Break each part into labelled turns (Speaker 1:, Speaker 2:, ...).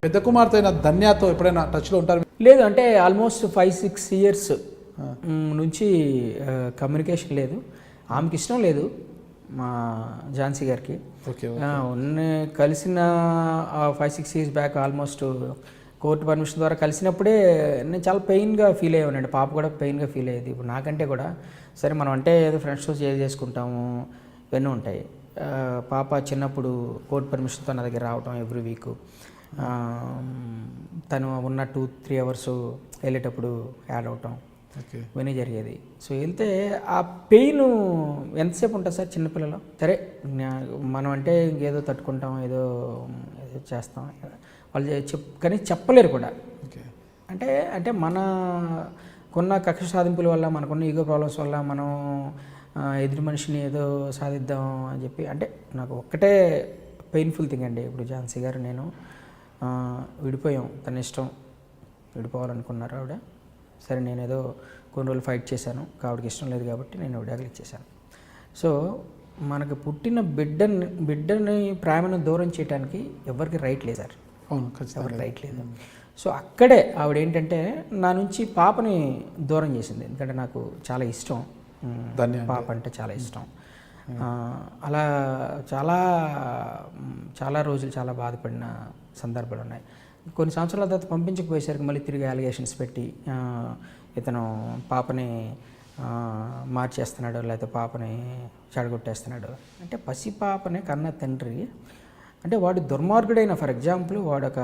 Speaker 1: పెద్ద కుమార్తె అయిన ధన్యతో ఎప్పుడైనా టచ్లో ఉంటారు?
Speaker 2: లేదు, అంటే ఆల్మోస్ట్ 5-6 ఇయర్స్ నుంచి కమ్యూనికేషన్ లేదు. ఆమెకి ఇష్టం లేదు మా ఝాన్సీ గారికి. కలిసిన 5-6 years back almost court permission ద్వారా కలిసినప్పుడే నేను చాలా పెయిన్గా ఫీల్ అయ్యానండి. పాప కూడా పెయిన్గా ఫీల్ అయ్యేది. ఇప్పుడు నాకంటే కూడా సరే మనం అంటే ఏదో ఫ్రెండ్స్తో షేర్ చేసుకుంటాము, ఇవన్నీ ఉంటాయి. పాప చిన్నప్పుడు కోర్టు పర్మిషన్తో నా దగ్గర రావటం ఎవ్రీ వీక్, తను ఉన్న 2-3 అవర్స్ వెళ్ళేటప్పుడు యాడ్ అవటం ఇవన్నీ జరిగేది. సో వెళ్తే ఆ పెయిన్ ఎంతసేపు ఉంటుంది సార్ చిన్నపిల్లలు? సరే మనం అంటే ఇంకేదో తట్టుకుంటాం, ఏదో చేస్తాం, వాళ్ళు కానీ చెప్పలేరు కూడా. అంటే అంటే మనకున్న కక్ష సాధింపుల వల్ల, మనకున్న ఈగో ప్రాబ్లమ్స్ వల్ల మనం ఎదుటి మనిషిని ఏదో సాధిద్దాం అని చెప్పి, అంటే నాకు ఒక్కటే పెయిన్ఫుల్ థింగ్ అండి. ఇప్పుడు ఝాన్సీ గారు నేను విడిపోయాం, తన ఇష్టం, విడిపోవాలనుకున్నారు ఆవిడ. సరే నేను ఏదో కొన్ని రోజులు ఫైట్ చేశాను, ఆవిడకి ఇష్టం లేదు కాబట్టి నేను విడాకులు ఇచ్చేసాను. సో మనకు పుట్టిన బిడ్డని ప్రేమను దూరం చేయడానికి ఎవరికి రైట్ లేదు సార్.
Speaker 1: అవును, ఖచ్చితంగా
Speaker 2: రైట్ లేదు. సో అక్కడే ఆవిడ ఏంటంటే నా నుంచి పాపని దూరం చేసింది. ఎందుకంటే నాకు చాలా ఇష్టం, పాప అంటే చాలా ఇష్టం. అలా చాలా చాలా రోజులు చాలా బాధపడిన సందర్భాలు ఉన్నాయి. కొన్ని సంవత్సరాల తర్వాత పంపించకపోయేసరికి మళ్ళీ తిరిగి అలిగేషన్స్ పెట్టి ఇతను పాపని మార్చేస్తున్నాడు, లేకపోతే పాపని చెడగొట్టేస్తున్నాడు. అంటే పసి పాపనే కన్న తండ్రి అంటే వాడు దుర్మార్గుడైన, ఫర్ ఎగ్జాంపుల్ వాడు ఒక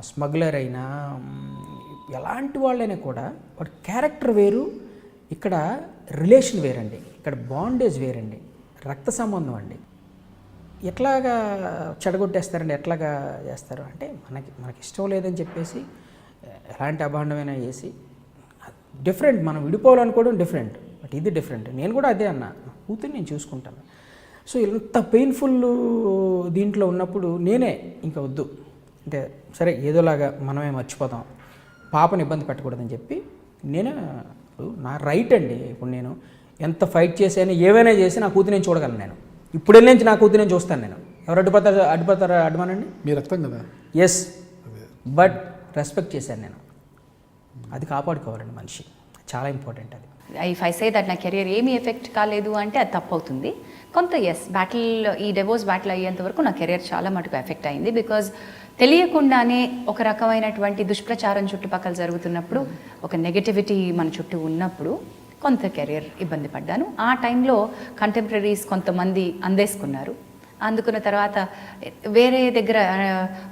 Speaker 2: స్మగ్లర్ అయినా, ఎలాంటి వాళ్ళైనా కూడా వాడి క్యారెక్టర్ వేరు, ఇక్కడ రిలేషన్ వేరండి, ఇక్కడ బాండేజ్ వేరండి, రక్త సంబంధం అండి. ఎట్లాగా చెడగొట్టేస్తారండి, ఎట్లాగా చేస్తారు అంటే మనకి ఇష్టం లేదని చెప్పేసి ఎలాంటి అభాండమైనా చేసి డిఫరెంట్. మనం విడిపోవాలనుకోవడం డిఫరెంట్, బట్ ఇది డిఫరెంట్. నేను కూడా అదే అన్నా, కూతురు నేను చూసుకుంటాను. సో ఇంత పెయిన్ఫుల్ దీంట్లో ఉన్నప్పుడు నేనే ఇంకా వద్దు, అంటే సరే ఏదోలాగా మనమే మర్చిపోతాం, పాపని ఇబ్బంది పెట్టకూడదని చెప్పి నేనే, నా రైట్ అండి. ఇప్పుడు నేను ఎంత ఫైట్ చేసాను, ఏవైనా చేసి నా కూతురు నేను చూడగలను. నేను ఇప్పుడు నుంచి నా కూతురు నేను చూస్తాను. నేను ఎవరు అడ్డుపడతారు అడ్డుమానండి,
Speaker 1: మీ రక్తం కదా.
Speaker 2: ఎస్, బట్ రెస్పెక్ట్ చేశాను నేను. అది కాపాడుకోవాలండి మనిషి, చాలా ఇంపార్టెంట్ అది.
Speaker 3: ఇఫ్ ఐ సే దట్ నా కెరియర్ ఏమీ ఎఫెక్ట్ కాలేదు అంటే అది తప్పు అవుతుంది. కొంత బ్యాటిల్, ఈ డివోర్స్ బ్యాటిల్ అయ్యేంత వరకు నా కెరియర్ చాలా మటుకు ఎఫెక్ట్ అయింది. బికాజ్ తెలియకుండానే ఒక రకమైనటువంటి దుష్ప్రచారం చుట్టుపక్కల జరుగుతున్నప్పుడు, ఒక నెగటివిటీ మన చుట్టూ ఉన్నప్పుడు కొంత కెరియర్ ఇబ్బంది పడ్డాను. ఆ టైంలో కంటెంపరీస్ కొంతమంది అందేసుకున్నారు. అందుకున్న తర్వాత వేరే దగ్గర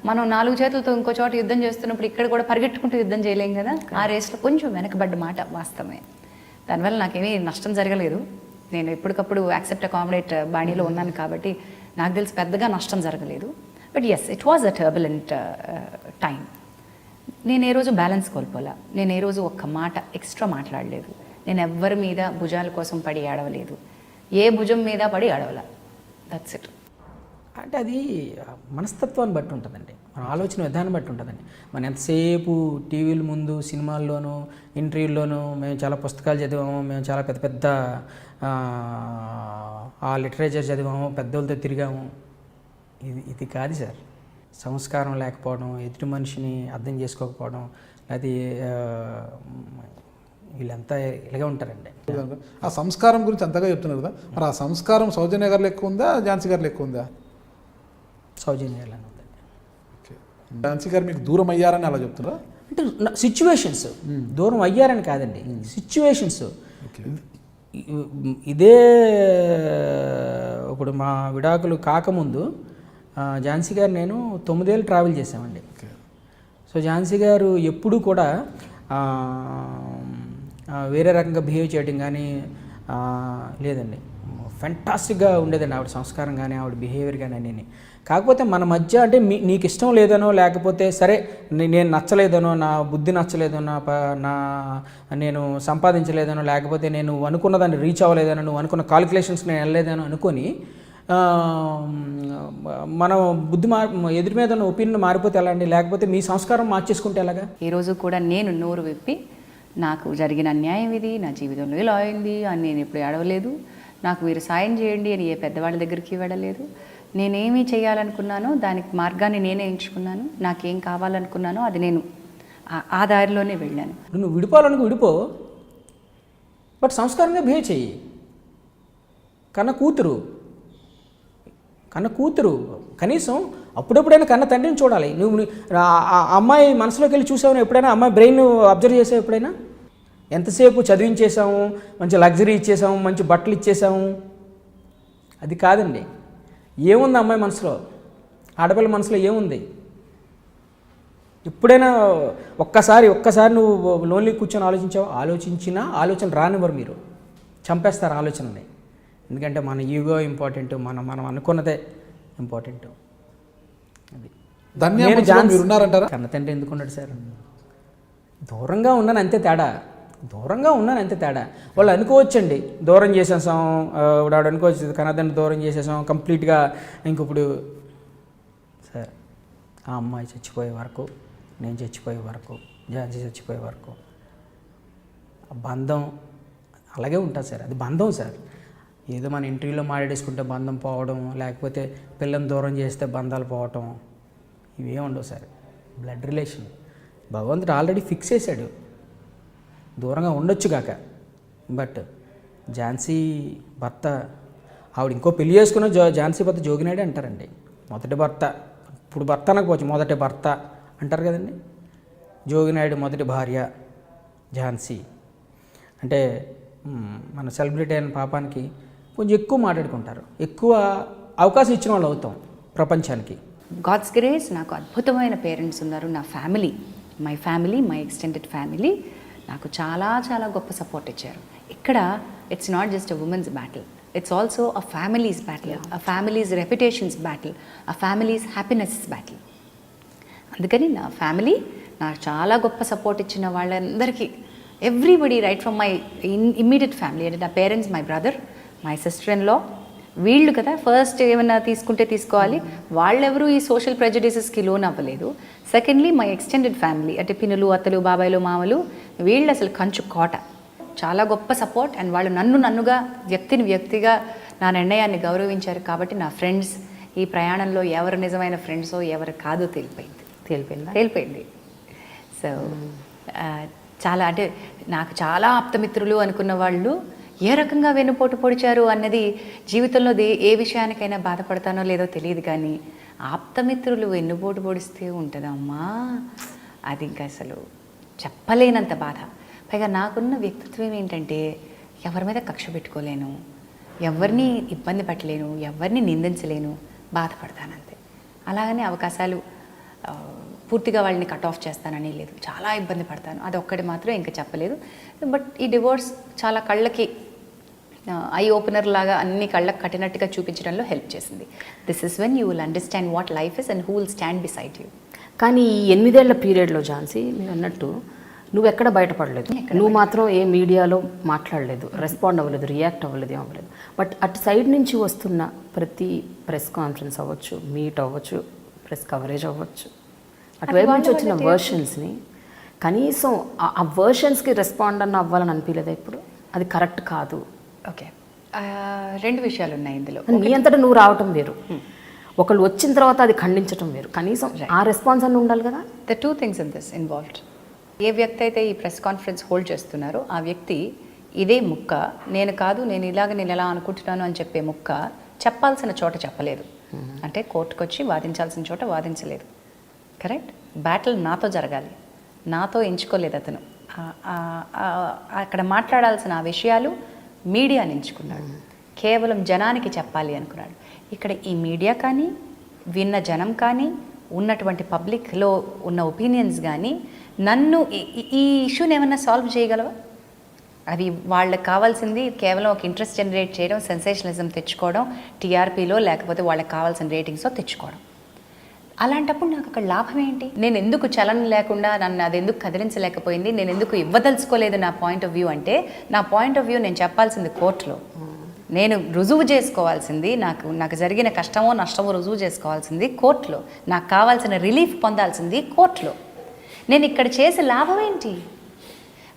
Speaker 3: మనం 4 చేతులతో ఇంకో చోట యుద్ధం చేస్తున్నప్పుడు ఇక్కడ కూడా పరిగెట్టుకుంటూ యుద్ధం చేయలేం కదా. ఆ రేస్లో కొంచెం వెనకబడ్డ మాట వాస్తవమే. దానివల్ల నాకేమీ నష్టం జరగలేదు. నేను ఎప్పటికప్పుడు యాక్సెప్ట్ అకామిడేట్ బాడీలో ఉన్నాను కాబట్టి నాకు తెలిసి పెద్దగా నష్టం జరగలేదు. But yes, it was a turbulent time. నేను ఏ రోజు బ్యాలెన్స్ కోల్పోలా, నేను ఏ రోజు ఒక్క మాట ఎక్స్ట్రా మాట్లాడలేదు, నేను ఎవ్వరి మీద భుజాల కోసం పడి ఏడవలేదు, ఏ భుజం మీద పడి ఏడవలా. That's it.
Speaker 2: అంటే అది మనస్తత్వాన్ని బట్టి ఉంటుందండి, మన ఆలోచన విధానం బట్టి ఉంటుందండి. మనం ఎంతసేపు టీవీల ముందు, సినిమాల్లోనూ, ఇంటర్వ్యూల్లోనూ మేము చాలా పుస్తకాలు చదివాము, మేము చాలా పెద్ద పెద్ద ఆ లిటరేచర్ చదివాము, పెద్దోళ్ళతో తిరిగాము, ఇది కాదు సార్. సంస్కారం లేకపోవడం, ఎదుటి మనిషిని అర్థం చేసుకోకపోవడం, అది వీళ్ళంతా ఇలాగే ఉంటారండి.
Speaker 1: ఆ సంస్కారం గురించి అంతగా చెప్తున్నారు కదా, మరి ఆ సంస్కారం సౌజన్య గారు ఎక్కువ ఉందా, ఝాన్సీ గారు ఎక్కువ ఉందా?
Speaker 2: సౌజన్య గారు ఉందండి.
Speaker 1: ఓకే, ఝాన్సీ గారు మీకు దూరం అయ్యారని అలా చెప్తున్నారా?
Speaker 2: అంటే సిచ్యువేషన్స్, దూరం అయ్యారని కాదండి, సిచ్యువేషన్స్. ఇదే ఇప్పుడు మా విడాకులు కాకముందు ఝాన్సీ గారు నేను 9 ఏళ్ళు ట్రావెల్ చేసామండి. సో ఝాన్సీ గారు ఎప్పుడూ కూడా వేరే రకంగా బిహేవ్ చేయడం కానీ లేదండి. ఫెంటాస్టిక్గా ఉండేదండి ఆవిడ సంస్కారం కానీ, ఆవిడ బిహేవియర్ కానీ అన్నీ. కాకపోతే మన మధ్య అంటే నీకు ఇష్టం లేదనో, లేకపోతే సరే నేను నచ్చలేదనో, నా బుద్ధి నచ్చలేదనో, నేను సంపాదించలేదనో, లేకపోతే నేను అనుకున్న దాన్ని రీచ్ అవ్వలేదనో, నువ్వు అనుకున్న కాలిక్యులేషన్స్ నేను వెళ్ళలేదనో అనుకొని మనం ఎదుటి మీద ఒపీనియన్ మారిపోతే ఎలా అండి? లేకపోతే మీ సంస్కారం మార్చేసుకుంటే ఎలాగా?
Speaker 3: ఈరోజు కూడా నేను నోరు విప్పి నాకు జరిగిన అన్యాయం ఇది, నా జీవితంలో ఇలా అయింది అని నేను ఎప్పుడు ఏడవలేదు. నాకు మీరు సాయం చేయండి అని ఏ పెద్దవాళ్ళ దగ్గరికి వెళ్ళలేదు. నేనేమి చేయాలనుకున్నానో దానికి మార్గాన్ని నేనే ఎంచుకున్నాను. నాకేం కావాలనుకున్నానో అది నేను ఆ దారిలోనే వెళ్ళాను.
Speaker 2: నువ్వు విడిపోవాలనుకో విడిపో, బట్ సంస్కారంగా బిహేవ్ చెయ్యి. కన్న కూతురు కనీసం అప్పుడెప్పుడైనా కన్న తండ్రిని చూడాలి. నువ్వు ఆ అమ్మాయి మనసులోకి వెళ్ళి చూసావు ఎప్పుడైనా? అమ్మాయి బ్రెయిన్ అబ్జర్వ్ చేసావు ఎప్పుడైనా? ఎంతసేపు చదివించేసాము, మంచి లగ్జరీ ఇచ్చేసాము, మంచి బట్టలు ఇచ్చేసాము, అది కాదండి. ఏముంది అమ్మాయి మనసులో, ఆడపిల్ల మనసులో ఏముంది? ఎప్పుడైనా ఒక్కసారి నువ్వు లోన్లీ కూర్చొని ఆలోచించావు? ఆలోచన రానివ్వరు మీరు, చంపేస్తారు ఆలోచనని. ఎందుకంటే మన ఈగో ఇంపార్టెంట్, మనం అనుకున్నదే ఇంపార్టెంట్. అది
Speaker 1: మీరు ఉన్నారంటారా?
Speaker 2: కన్న తండ్రి ఎందుకున్నాడు సార్? దూరంగా ఉన్నాను అంతే తేడా. వాళ్ళు అనుకోవచ్చండి, దూరం చేసేసాం, వాడు అనుకోవచ్చు కన్నతండ్రి దూరం చేసేసాం కంప్లీట్గా. ఇంకొప్పుడు సార్ ఆ అమ్మాయి చచ్చిపోయే వరకు, నేను చచ్చిపోయే వరకు, ఝాన్సీ చచ్చిపోయే వరకు ఆ బంధం అలాగే ఉంటుంది సార్. అది బంధం సార్. ఏదో మన ఇంటర్వ్యూలో మాట్లాడేసుకుంటే బంధం పోవడం, లేకపోతే పిల్లని దూరం చేస్తే బంధాలు పోవటం, ఇవే ఉండవు సార్. బ్లడ్ రిలేషన్ భగవంతుడు ఆల్రెడీ ఫిక్స్ చేశాడు, దూరంగా ఉండొచ్చు కాక. బట్ ఝాన్సీ భర్త, ఆవిడ ఇంకో పెళ్లి చేసుకున్న ఝాన్సీ భర్త జోగినాడే అంటారండి. మొదటి భర్త, ఇప్పుడు భర్త అనకపోవచ్చు, మొదటి భర్త అంటారు కదండి. జోగినాయుడు మొదటి భార్య ఝాన్సీ. అంటే మన సెలబ్రిటీ అయిన పాపానికి కొంచెం ఎక్కువ మాట్లాడుకుంటారు, ఎక్కువ అవకాశం ఇచ్చిన వాళ్ళు అవుతాం ప్రపంచానికి.
Speaker 3: గాడ్స్ గ్రేస్, నాకు అద్భుతమైన పేరెంట్స్ ఉన్నారు. నా ఫ్యామిలీ, మై ఎక్స్టెండెడ్ ఫ్యామిలీ నాకు చాలా చాలా గొప్ప సపోర్ట్ ఇచ్చారు. ఇక్కడ it's not just a women's battle, it's also a families battle, a families reputations battle, a families happiness battle. అందుకని నా ఫ్యామిలీ నాకు చాలా గొప్ప సపోర్ట్ ఇచ్చిన వాళ్ళందరికీ, everybody right from my immediate family, అంటే నా parents, my brother, my sister in law, వీళ్ళు కదా ఫస్ట్ ఏమైనా తీసుకుంటే తీసుకోవాలి, వాళ్ళెవరూ ఈ సోషల్ ప్రెజడిసెస్కి లోన్ అవ్వలేదు. సెకండ్లీ మై ఎక్స్టెండెడ్ ఫ్యామిలీ, అంటే పిన్నులు, అత్తలు, బాబాయిలు, మామలు, వీళ్ళు అసలు కంచు కోట, చాలా గొప్ప సపోర్ట్. అండ్ వాళ్ళు నన్నుగా వ్యక్తిగా నా నిర్ణయాన్ని గౌరవించారు. కాబట్టి నా ఫ్రెండ్స్, ఈ ప్రయాణంలో ఎవరు నిజమైన ఫ్రెండ్సో ఎవరు కాదో తేలిపోయింది. సో చాలా, అంటే నాకు చాలా ఆప్తమిత్రులు అనుకున్న వాళ్ళు ఏ రకంగా వెన్నుపోటు పొడిచారు అన్నది జీవితంలో ఏ విషయానికైనా బాధపడతానో లేదో తెలియదు, కానీ ఆప్తమిత్రులు వెన్నుపోటు పొడిస్తే ఉంటుందమ్మా, అది ఇంకా అసలు చెప్పలేనంత బాధ. పైగా నాకున్న వ్యక్తిత్వం ఏంటంటే ఎవరి మీద కక్ష పెట్టుకోలేను, ఎవరిని ఇబ్బంది పెట్టలేను, ఎవరిని నిందించలేను, బాధపడతానంతే. అలాగనే అవకాశాలు పూర్తిగా వాళ్ళని కట్ ఆఫ్ చేస్తానని లేదు, చాలా ఇబ్బంది పడతాను, అది ఒక్కటి మాత్రం ఇంకా చెప్పలేదు. బట్ ఈ డివోర్స్ చాలా కళ్ళకి ఐ ఓపెనర్ లాగా అన్ని కళ్ళకి కట్టినట్టుగా చూపించడంలో హెల్ప్ చేసింది. This is when you will understand what life is and who will stand beside you.
Speaker 4: కానీ ఈ 8 ఏళ్ల పీరియడ్లో ఝాన్సీ, మీరు అన్నట్టు నువ్వు ఎక్కడ బయటపడలేదు, నువ్వు మాత్రం ఏ మీడియాలో మాట్లాడలేదు, రెస్పాండ్ అవ్వలేదు, రియాక్ట్ అవ్వలేదు, ఏమవ్వలేదు. బట్ అటు సైడ్ నుంచి వస్తున్న ప్రతి ప్రెస్ కాన్ఫరెన్స్ అవ్వచ్చు, మీట్ అవ్వచ్చు, ప్రెస్ కవరేజ్ అవ్వచ్చు, అటువైపు నుంచి వచ్చిన వర్షన్స్ని కనీసం ఆ వర్షన్స్కి రెస్పాండ్ అన్న అవ్వాలని అనిపించలేదా ఇప్పుడు? అది కరెక్ట్ కాదు.
Speaker 3: ఓకే, 2 విషయాలు ఉన్నాయి ఇందులో.
Speaker 4: నీ అంతటా నువ్వు రావటం వేరు, ఒకళ్ళు వచ్చిన తర్వాత అది ఖండించడం వేరు, కనీసం ఆ రెస్పాన్స్ అని ఉండాలి కదా.
Speaker 3: The 2 things in this involved. ఏ వ్యక్తి అయితే ఈ ప్రెస్ కాన్ఫరెన్స్ హోల్డ్ చేస్తున్నారో ఆ వ్యక్తి ఇదే ముక్క, నేను ఎలా అనుకుంటున్నాను అని చెప్పే ముక్క చెప్పాల్సిన చోట చెప్పలేదు. అంటే కోర్టుకు వచ్చి వాదించాల్సిన చోట వాదించలేదు. కరెక్ట్? బ్యాటిల్ నాతో జరగాలి, నాతో ఎంచుకోలేదు అతను. అక్కడ మాట్లాడాల్సిన ఆ విషయాలు మీడియాని ఎంచుకున్నాడు, కేవలం జనానికి చెప్పాలి అనుకున్నాడు. ఇక్కడ ఈ మీడియా కానీ, విన్న జనం కానీ, ఉన్నటువంటి పబ్లిక్లో ఉన్న ఒపీనియన్స్ కానీ నన్ను ఈ ఇష్యూని ఏమన్నా సాల్వ్ చేయగలవా? అది వాళ్ళకి కావాల్సింది కేవలం ఒక ఇంట్రెస్ట్ జనరేట్ చేయడం, సెన్సేషనలిజం తెచ్చుకోవడం, టీఆర్పీలో లేకపోతే వాళ్ళకి కావాల్సిన రేటింగ్స్తో తెచ్చుకోవడం. అలాంటప్పుడు నాకు అక్కడ లాభం ఏంటి? నేను ఎందుకు చలనం లేకుండా నన్ను అది ఎందుకు కదిలించలేకపోయింది, నేను ఎందుకు ఇవ్వదలుచుకోలేదు నా పాయింట్ ఆఫ్ వ్యూ అంటే, నా పాయింట్ ఆఫ్ వ్యూ నేను చెప్పాల్సింది కోర్టులో, నేను రుజువు చేసుకోవాల్సింది, నాకు జరిగిన కష్టమో నష్టమో రుజువు చేసుకోవాల్సింది కోర్టులో, నాకు కావాల్సిన రిలీఫ్ పొందాల్సింది కోర్టులో. నేను ఇక్కడ చేసే లాభం ఏంటి?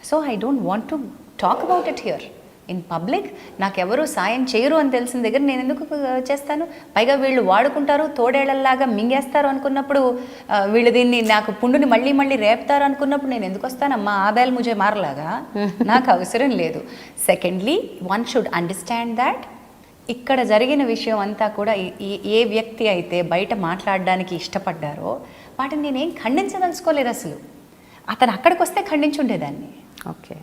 Speaker 3: So I don't want to talk about it here in public. నాకెవరు సాయం చేయరు అని తెలిసిన దగ్గర నేను ఎందుకు చేస్తాను? పైగా వీళ్ళు వాడుకుంటారు, తోడేళ్లలాగా మింగేస్తారు అనుకున్నప్పుడు, వీళ్ళు దీన్ని నాకు పుండుని మళ్ళీ మళ్ళీ రేపుతారు అనుకున్నప్పుడు నేను ఎందుకు వస్తానమ్మా? ఆదాయాలు ముజే మారలాగా నాకు అవసరం లేదు. Secondly, one should understand that ఇక్కడ జరిగిన విషయం అంతా కూడా ఏ వ్యక్తి అయితే బయట మాట్లాడడానికి ఇష్టపడ్డారో వాటిని నేనేం ఖండించదలుచుకోలేదు అసలు. అతను అక్కడికి వస్తే ఖండించుండేదాన్ని.
Speaker 4: Okay,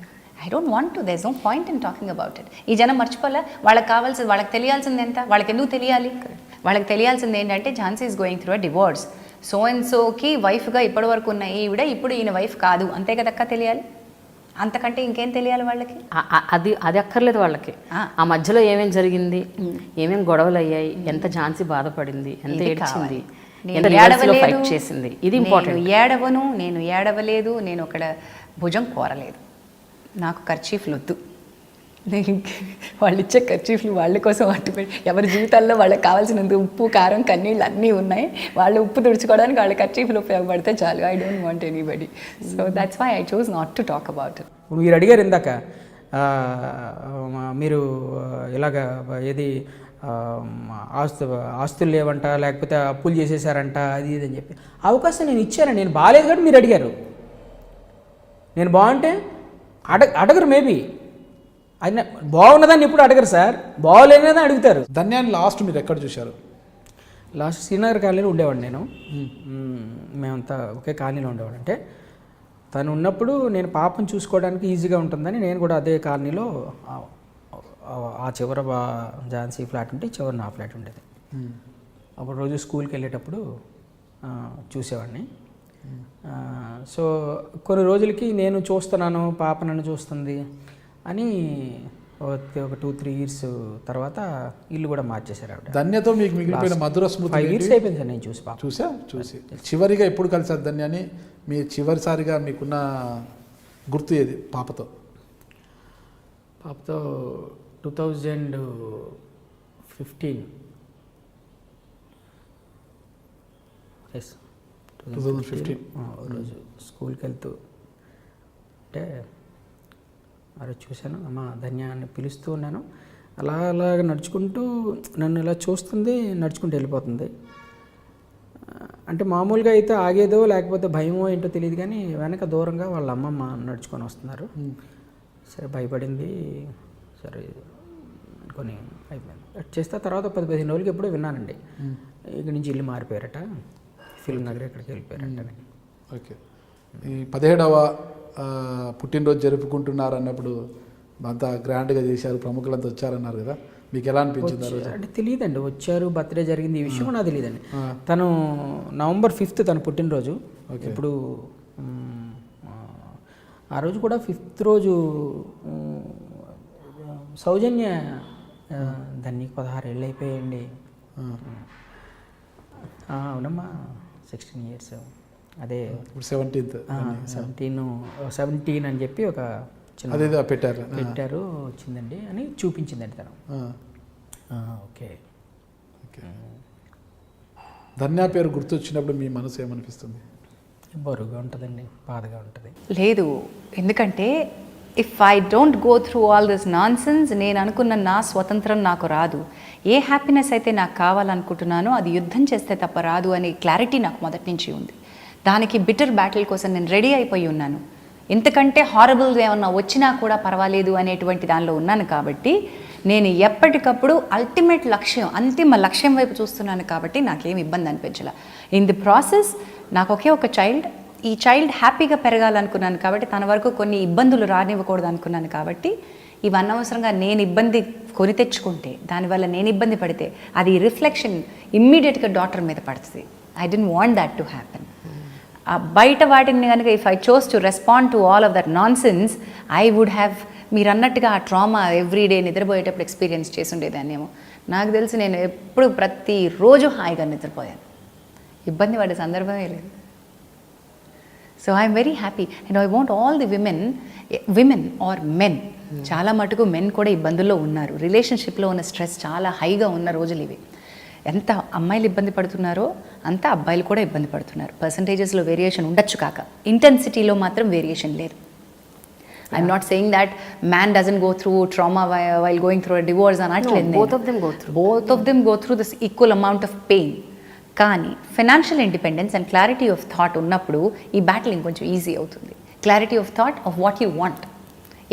Speaker 3: I don't want to, there is no point in talking about it. ఈ జనం మర్చిపోలే, వాళ్ళకి కావాల్సింది, వాళ్ళకి తెలియాల్సింది ఎంత, వాళ్ళకి ఎందుకు తెలియాలి? వాళ్ళకి తెలియాల్సింది ఏంటంటే Jhansi is going through a divorce, so and సోకి వైఫ్గా ఇప్పటి వరకు ఉన్న ఈవిడ ఇప్పుడు ఈయన వైఫ్ కాదు, అంతే కదక్క తెలియాలి. అంతకంటే ఇంకేం తెలియాలి వాళ్ళకి?
Speaker 4: అది అక్కర్లేదు వాళ్ళకి. ఆ మధ్యలో ఏమేం జరిగింది, ఏమేం గొడవలు అయ్యాయి, ఎంత ఝాన్సీ బాధపడింది, ఎంత ఏడ్చింది, ఎంత రివర్స్లో ఫైట్ చేసింది, ఇది ఇంపార్టెంట్.
Speaker 3: నేను ఏడవలేదు, నేను ఒకడ భుజం కోరలేదు, నాకు ఖర్చీఫ్లు వద్దు. వాళ్ళు ఇచ్చే ఖర్చీఫ్లు వాళ్ళ కోసం అట్టుపెట్టి, ఎవరి జీవితాల్లో వాళ్ళకి కావాల్సినంత ఉప్పు కారం కన్నీళ్ళు అన్నీ ఉన్నాయి, వాళ్ళు ఉప్పు తుడుచుకోవడానికి వాళ్ళ ఖర్చీఫ్లు ఉపయోగపడితే చాలు. I don't want anybody. So that's why I chose not to talk about it.
Speaker 2: మీరు అడిగారు ఇందాక, మీరు ఇలాగ ఏది ఆస్తులు లేవంట, లేకపోతే అప్పులు చేసేసారంట, అది ఇది అని చెప్పి అవకాశం నేను ఇచ్చాను. నేను బాగాలేదు కాబట్టి మీరు అడిగారు. నేను బాగుంటే అడగరు. మేబీ అది బాగున్నదాన్ని ఎప్పుడు అడగరు సార్, బాగోలేనిదని అడుగుతారు.
Speaker 1: ధన్యాన్ని లాస్ట్ మీరు ఎక్కడ చూశారు?
Speaker 2: లాస్ట్ శ్రీనగర్ కాలనీలో ఉండేవాడిని నేను. మేమంతా ఒకే కాలనీలో ఉండేవాడు. అంటే తను ఉన్నప్పుడు నేను పాపను చూసుకోవడానికి ఈజీగా ఉంటుందని నేను కూడా అదే కాలనీలో, ఆ చివర ఝాన్సీ ఫ్లాట్ ఉంటే ఈ చివర నా ఫ్లాట్ ఉండేది. అప్పుడు రోజు స్కూల్కి వెళ్ళేటప్పుడు చూసేవాడిని. సో కొన్ని రోజులకి నేను చూస్తున్నాను, పాప నన్ను చూస్తుంది అని ఒక 2-3 years తర్వాత ఇల్లు కూడా మార్చేశారు ఆవిడ.
Speaker 1: ధన్యతో మీకు మిగిలిపోయిన మధుర స్మృతి
Speaker 2: 5 years అయిపోయింది సార్ నేను చూసి. పాప
Speaker 1: చూసి చివరిగా ఎప్పుడు కలిసారు ధన్యాన్ని? మీ చివరిసారిగా మీకున్న గుర్తు ఏది పాపతో?
Speaker 2: 2015. ఎస్,
Speaker 1: 2015
Speaker 2: రోజు స్కూల్కి వెళ్తూ అంటే ఆ రోజు చూశాను. అమ్మ ధన్యాన్ని పిలుస్తూ ఉన్నాను. అలాగ నడుచుకుంటూ నన్ను ఇలా చూస్తుంది, నడుచుకుంటూ వెళ్ళిపోతుంది. అంటే మామూలుగా అయితే ఆగేదో లేకపోతే భయమో ఏంటో తెలియదు, కానీ వెనక దూరంగా వాళ్ళ అమ్మమ్మ నడుచుకొని వస్తున్నారు. సరే భయపడింది, సరే కొన్ని అయిపోయింది. చేస్తే తర్వాత 10-15 రోజులకి ఎప్పుడో విన్నానండి, ఇక్కడి నుంచి ఇల్లు మారిపోయారట, ఫిల్మ్ నగర్ ఎక్కడికి వెళ్ళిపోయారంట.
Speaker 1: ఓకే, ఈ 17వ పుట్టినరోజు జరుపుకుంటున్నారు అన్నప్పుడు అంతా గ్రాండ్గా చేశారు, ప్రముఖులంతా వచ్చారన్నారు కదా, మీకు ఎలా అనిపించింది?
Speaker 2: అంటే తెలియదండి, వచ్చారు, బర్త్డే జరిగింది, ఈ విషయం నాకు తెలియదండి. తను November 5th తన పుట్టినరోజు. ఇప్పుడు ఆ రోజు కూడా 5th రోజు సౌజన్య దాన్ని 16 ఏళ్ళు అయిపోయాయండి. అవునమ్మా, 16 years. అదే 17 అని చెప్పి ఒక చిన్న పెట్టారు, వచ్చిందండి అని చూపించిందండి తను. ఓకే,
Speaker 1: ధన్యా పేరు గుర్తొచ్చినప్పుడు మీ మనసు ఏమనిపిస్తుంది?
Speaker 2: బరువుగా ఉంటుందండి, బాధగా ఉంటుంది.
Speaker 3: లేదు, ఎందుకంటే if I don't go through all this non sense, నేను అనుకున్న నా స్వతంత్రం నాకు రాదు. ఏ హ్యాపీనెస్ అయితే నాకు కావాలనుకుంటున్నానో అది యుద్ధం చేస్తే తప్ప రాదు అనే క్లారిటీ నాకు మొదటి నుంచి ఉంది. దానికి బిటర్ బ్యాటిల్ కోసం నేను రెడీ అయిపోయి ఉన్నాను. ఇంతకంటే హారబుల్ ఏమన్నా వచ్చినా కూడా పర్వాలేదు అనేటువంటి దానిలో ఉన్నాను. కాబట్టి నేను ఎప్పటికప్పుడు అల్టిమేట్ లక్ష్యం, అంతిమ లక్ష్యం వైపు చూస్తున్నాను. కాబట్టి నాకేం ఇబ్బంది అనిపించలే. ఇన్ ది ప్రాసెస్ నాకు ఒకే ఒక చైల్డ్, ఈ చైల్డ్ హ్యాపీగా పెరగాలనుకున్నాను. కాబట్టి తన వరకు కొన్ని ఇబ్బందులు రానివ్వకూడదు అనుకున్నాను. కాబట్టి ఇవి అనవసరంగా నేను ఇబ్బంది కొని తెచ్చుకుంటే, దానివల్ల నేను ఇబ్బంది పడితే అది రిఫ్లెక్షన్ ఇమ్మీడియట్గా డాటర్ మీద పడుతుంది. I don't want that to happen. బయట వాటిని కనుక if I chose to respond to all of that nonsense, I would have, మీరు అన్నట్టుగా ఆ ట్రామా ఎవ్రీడే నిద్రపోయేటప్పుడు ఎక్స్పీరియన్స్ చేసి ఉండేదాన్నేమో. నాకు తెలిసి నేను ఎప్పుడు ప్రతిరోజు హాయిగా నిద్రపోయాను, ఇబ్బంది పడే సందర్భమే లేదు. So I'm very happy and I want all the women or men, చాలా మటుకు మెన్ కూడా ఇబ్బందుల్లో ఉన్నారు. రిలేషన్షిప్లో ఉన్న స్ట్రెస్ చాలా హైగా ఉన్న రోజులు ఇవి. ఎంత అమ్మాయిలు ఇబ్బంది పడుతున్నారో అంత అబ్బాయిలు కూడా ఇబ్బంది పడుతున్నారు. పర్సంటేజెస్లో వేరియేషన్ ఉండొచ్చు కాక ఇంటెన్సిటీలో మాత్రం వేరియేషన్ లేదు. I'm not saying that man doesn't go through trauma while going through divorce అనట్లేదు.
Speaker 4: both of them go through.
Speaker 3: Both of them go through this equal amount of pain. కానీ financial independence and clarity of thought ఉన్నప్పుడు ఈ battle ఇంకొంచెం easy అవుతుంది. Clarity of thought of what you want,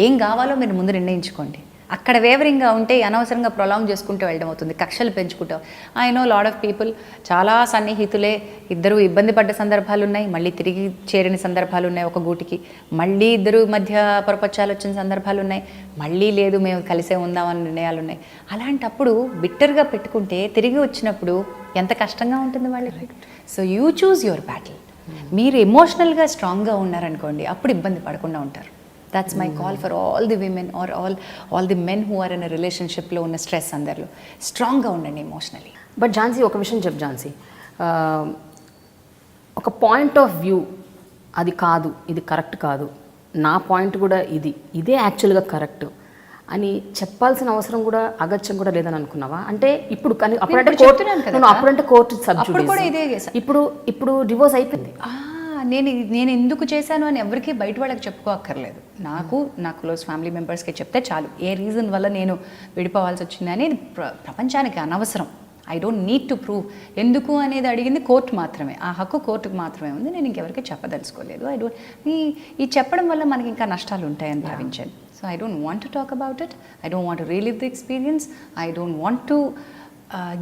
Speaker 3: ఏం కావాలో మీరు ముందు నిర్ణయించుకోండి. అక్కడ వేవరింగ్గా ఉంటే అనవసరంగా ప్రొలాంగ్ చేసుకుంటూ వెళ్ళడం అవుతుంది, కక్షలు పెంచుకుంటాం. I know lot of people, చాలా సన్నిహితులే, ఇద్దరు ఇబ్బంది పడ్డ సందర్భాలు ఉన్నాయి, మళ్ళీ తిరిగి చేరిన సందర్భాలు ఉన్నాయి ఒక గూటికి, మళ్ళీ ఇద్దరు మధ్య పొరపచ్చాలు వచ్చిన సందర్భాలు ఉన్నాయి, మళ్ళీ లేదు మేము కలిసే ఉందామని నిర్ణయాలు ఉన్నాయి. అలాంటప్పుడు బిట్టర్గా పెట్టుకుంటే తిరిగి వచ్చినప్పుడు ఎంత కష్టంగా ఉంటుంది వాళ్ళకి. So you choose your battle. మీరు ఎమోషనల్గా స్ట్రాంగ్గా ఉన్నారనుకోండి, అప్పుడు ఇబ్బంది పడకుండా ఉంటారు. That's my call for all the women or all the men who are in a relationship లో ఉన్న స్ట్రెస్ అందరిలో స్ట్రాంగ్గా ఉండండి ఎమోషనలీ.
Speaker 4: బట్ ఝాన్సీ, ఒక విషయం చెప్పు ఝాన్సీ, ఒక పాయింట్ ఆఫ్ వ్యూ అది కాదు, ఇది కరెక్ట్ కాదు, నా పాయింట్ కూడా ఇదే యాక్చువల్గా కరెక్ట్ అని చెప్పాల్సిన అవసరం కూడా అగత్యం కూడా లేదని అనుకున్నావా? అంటే ఇప్పుడు కానీ అప్పుడంటే కోర్టు సబ్జుడిస్, ఇప్పుడు డివోర్స్ అయిపోయింది.
Speaker 3: నేను ఎందుకు చేశాను అని ఎవరికి బయట వాళ్ళకి చెప్పుకోక్కర్లేదు. నాకు నా క్లోజ్ ఫ్యామిలీ మెంబర్స్కి చెప్తే చాలు ఏ రీజన్ వల్ల నేను విడిపోవాల్సి వచ్చింది అనేది ప్రపంచానికి అనవసరం. I don't need to prove. ఎందుకు అనేది అడిగింది కోర్టు మాత్రమే, ఆ హక్కు కోర్టుకు మాత్రమే ఉంది. నేను ఇంకెవరికి చెప్పదలుచుకోలేదు. ఈ చెప్పడం వల్ల మనకి ఇంకా నష్టాలు ఉంటాయని భావించాను. So I don't want to talk about it. I don't want to relive the experience. I don't want to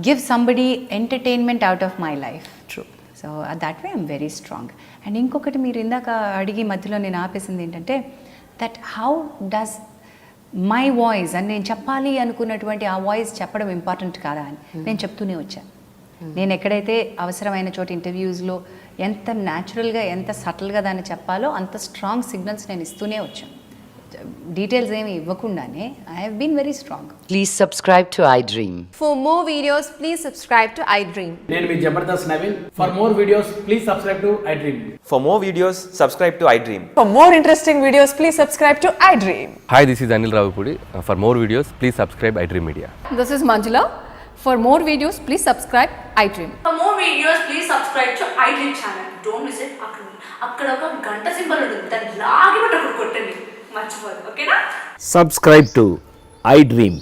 Speaker 3: give somebody entertainment out of my life. True. So that way I'm very strong. And ఇంకొకటి మీరు ఇందాక అడిగి మధ్యలో నేను ఆపేసింది ఏంటంటే, that how does my voice అని నేను చెప్పాలి అనుకున్నటువంటి ఆ వాయిస్ చెప్పడం ఇంపార్టెంట్ కాదా అని నేను చెప్తూనే వచ్చాను. నేను ఎక్కడైతే అవసరమైన చోట ఇంటర్వ్యూస్లో ఎంత న్యాచురల్గా ఎంత సటిల్గా దాన్ని చెప్పాలో అంత స్ట్రాంగ్ సిగ్నల్స్ నేను ఇస్తూనే వచ్చాను. డీటెయిల్స్ ఏమి ఇవ్వకుండానే I have been very strong.
Speaker 5: Please subscribe to iDream.
Speaker 6: For more videos, please subscribe to iDream.
Speaker 7: నేను మీ Jabardasth Naveen. For more videos please subscribe to iDream.
Speaker 8: For more videos, subscribe to iDream.
Speaker 6: For more interesting videos, please subscribe to iDream.
Speaker 9: Hi, this is Anil Ravipudi. For more videos, please subscribe iDream Media.
Speaker 6: This is Manjula. For more videos, please subscribe iDream.
Speaker 10: For more videos, please subscribe to iDream channel. Don't miss it. అక్కడ ఒక గంట symbol ఉంటుంది, దాన్ని లాగి పట్టి కొట్టండి, మర్చిపోదు. ఓకేనా?
Speaker 11: Subscribe to iDream.